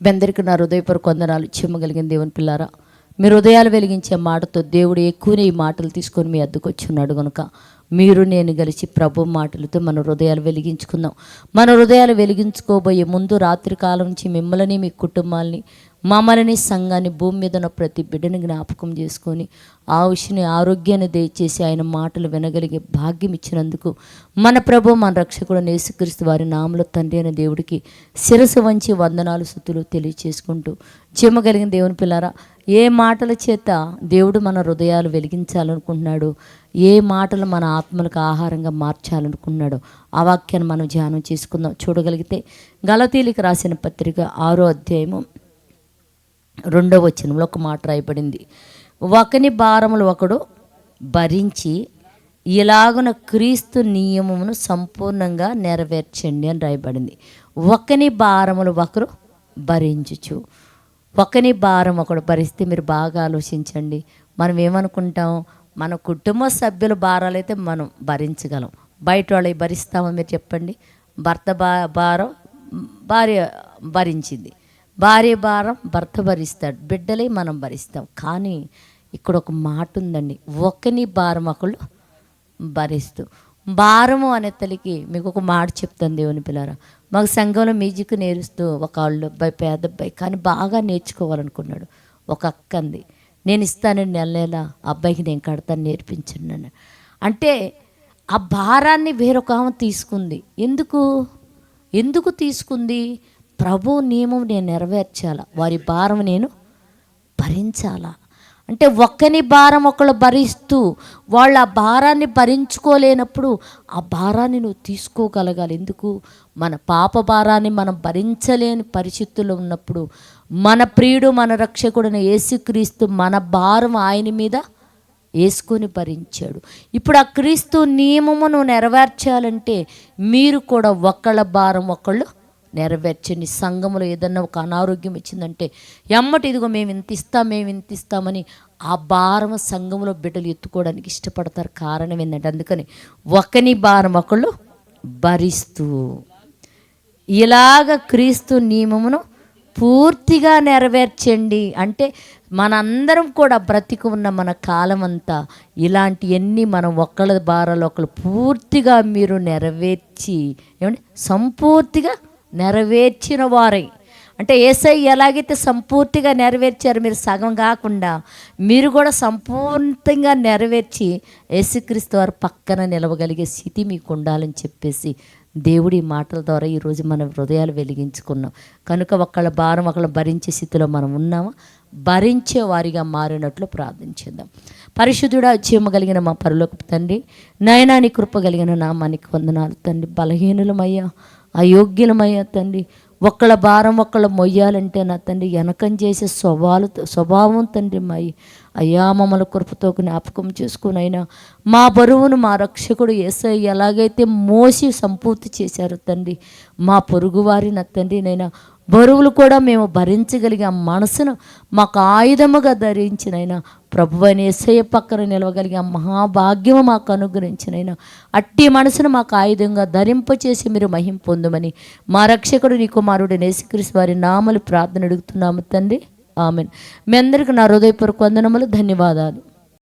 మీ అందరికీ నా హృదయపూర్వక వందనాలు. చెమ్మగలిగిన దేవుని పిల్లారా, మీ హృదయాలు వెలిగించే మాటతో దేవుడు ఎక్కువనే ఈ మాటలు తీసుకొని మీ అద్దకు వచ్చున్నాడు కనుక మీరు నేను కలిసి ప్రభు మాటలతో మన హృదయాలు వెలిగించుకుందాం. మన హృదయాలు వెలిగించుకోబోయే ముందు రాత్రి కాలం నుంచి మిమ్మల్ని, మీ కుటుంబాలని, మమ్మల్ని, సంఘాన్ని, భూమి మీద ఉన్న ప్రతి బిడ్డని జ్ఞాపకం చేసుకొని ఆయుష్ని, ఆరోగ్యాన్ని దయచేసి ఆయన మాటలు వినగలిగే భాగ్యం ఇచ్చినందుకు మన ప్రభు, మన రక్షకుడు యేసుక్రీస్తు వారి నామములో తండ్రి అయిన దేవుడికి శిరస్సు వంచి వందనాలు, స్తుతులు తెలియచేసుకుంటూ, చెమ్మగలిగిన దేవుని పిల్లారా, ఏ మాటల చేత దేవుడు మన హృదయాలు వెలిగించాలనుకుంటున్నాడు, ఏ మాటలు మన ఆత్మలకు ఆహారంగా మార్చాలనుకున్నాడో ఆ వాక్యాన్ని మనం ధ్యానం చేసుకుందాం. చూడగలిగితే గలతీలకు రాసిన పత్రిక 6వ అధ్యాయము 2వ వచనంలో ఒక మాట రాయబడింది. ఒకని భారములు ఒకడు భరించి ఇలాగున క్రీస్తు నియమమును సంపూర్ణంగా నెరవేర్చండి అని రాయబడింది. ఒకని భారములు ఒకరు భరించుచు. ఒకని భారం ఒకడు భరిస్తే మీరు బాగా ఆలోచించండి. మనం ఏమనుకుంటాం, మన కుటుంబ సభ్యుల భారాలైతే మనం భరించగలం, బయట వాళ్ళవి భరిస్తామో మీరు చెప్పండి. భర్త భారం భార్య భరించింది, భార్య భారం భర్త భరిస్తాడు, బిడ్డలే మనం భరిస్తాం. కానీ ఇక్కడ ఒక మాట ఉందండి, ఒకని భారం ఒకళ్ళు భరిస్తూ. భారము అనే తల్లికి మీకు ఒక మాట చెప్తాను దేవుని పిల్లారా. మాకు సంఘంలో మ్యూజిక్ నేర్పిస్తూ ఒక వాళ్ళు అబ్బాయి, పేద అబ్బాయి, కానీ బాగా నేర్చుకోవాలనుకున్నాడు. ఒక అక్క అంది, నేను ఇస్తానండి నెల నెల అబ్బాయికి నేను కడతాను, నేర్పించండి అని. అంటే ఆ భారాన్ని వేరొక ఆమె తీసుకుంది. ఎందుకు తీసుకుంది? ప్రభు నియమం నేను నెరవేర్చాలా, వారి భారం నేను భరించాలా. అంటే ఒక్కని భారం ఒకళ్ళు భరిస్తూ వాళ్ళు ఆ భారాన్ని భరించుకోలేనప్పుడు ఆ భారాన్ని నువ్వు తీసుకోగలగాలి. ఎందుకు? మన పాప భారాన్ని మనం భరించలేని పరిస్థితుల్లో ఉన్నప్పుడు మన ప్రియుడు, మన రక్షకుడైన యేసుక్రీస్తు మన భారం ఆయన మీద వేసుకొని భరించాడు. ఇప్పుడు ఆ క్రీస్తు నియమమును నెరవేర్చాలంటే మీరు కూడా ఒకళ్ళ భారం ఒకళ్ళు నెరవేర్చండి. సంఘంలో ఏదన్నా ఒక అనారోగ్యం ఇచ్చిందంటే ఎమ్మటి ఇదిగో మేము ఇంత ఇస్తామని ఆ భారం సంఘంలో బిడ్డలు ఎత్తుకోవడానికి ఇష్టపడతారు. కారణం ఏంటంటే, అందుకని ఒకని భారం ఒకళ్ళు భరిస్తూ ఇలాగ క్రీస్తు నియమమును పూర్తిగా నెరవేర్చండి. అంటే మనందరం కూడా బ్రతికి ఉన్న మన కాలం అంతా ఇలాంటివన్నీ మనం ఒకళ్ళ భారాలు ఒకళ్ళు పూర్తిగా మీరు నెరవేర్చి, ఏమంటే సంపూర్తిగా నెరవేర్చిన వారై, అంటే యేసయ్య ఎలాగైతే సంపూర్తిగా నెరవేర్చారు, మీరు సగం కాకుండా మీరు కూడా సంపూర్ణంగా నెరవేర్చి యేసుక్రీస్తు వారు పక్కన నిలవగలిగే స్థితి మీకు ఉండాలని చెప్పేసి దేవుడి మాటల ద్వారా ఈరోజు మన హృదయాలు వెలిగించుకున్నాం. కనుక ఒకళ్ళ భారం ఒకళ్ళు భరించే స్థితిలో మనం ఉన్నామా? భరించే వారిగా మారినట్లు ప్రార్థించేద్దాం. పరిశుద్ధుడా, జీవమగలిగిన మా పరలోకపు తండ్రి, నాయనా నీ కృప కలిగిన నామానికి వందనాలు తండ్రి. బలహీనులమయ్యా, అయోగ్యులమయ్యా తండ్రి. ఒక్కళ్ళ భారం ఒకళ్ళ మొయ్యాలంటే నా తండ్రి వెనకం చేసే స్వభావం తండ్రి మాయి. అయ్యా మమ్మల్ని కృపతో జ్ఞాపకం చేసుకునైనా మా బరువును మా రక్షకుడు యేసయ్య ఎలాగైతే మోసి సంపూర్తి చేశారు తండ్రి, మా పొరుగువారి నా తండ్రి నైనా బరువులు కూడా మేము భరించగలిగే ఆ మనసును మాకు ఆయుధముగా ధరించినైనా ప్రభువైన యేసయ్య పక్కన నిలవగలిగే ఆ మహాభాగ్యము మాకు అనుగ్రహించినైనా అట్టి మనసును మాకు ఆయుధంగా ధరింపచేసి మీరు మహిమ పొందమని మా రక్షకుడు నీ కుమారుడు యేసుక్రీస్తు వారి నామములో ప్రార్థన అడుగుతున్నాము తండ్రి. ఆమెన్. మీ అందరికీ నా హృదయపూర్వక వందనములు, ధన్యవాదాలు.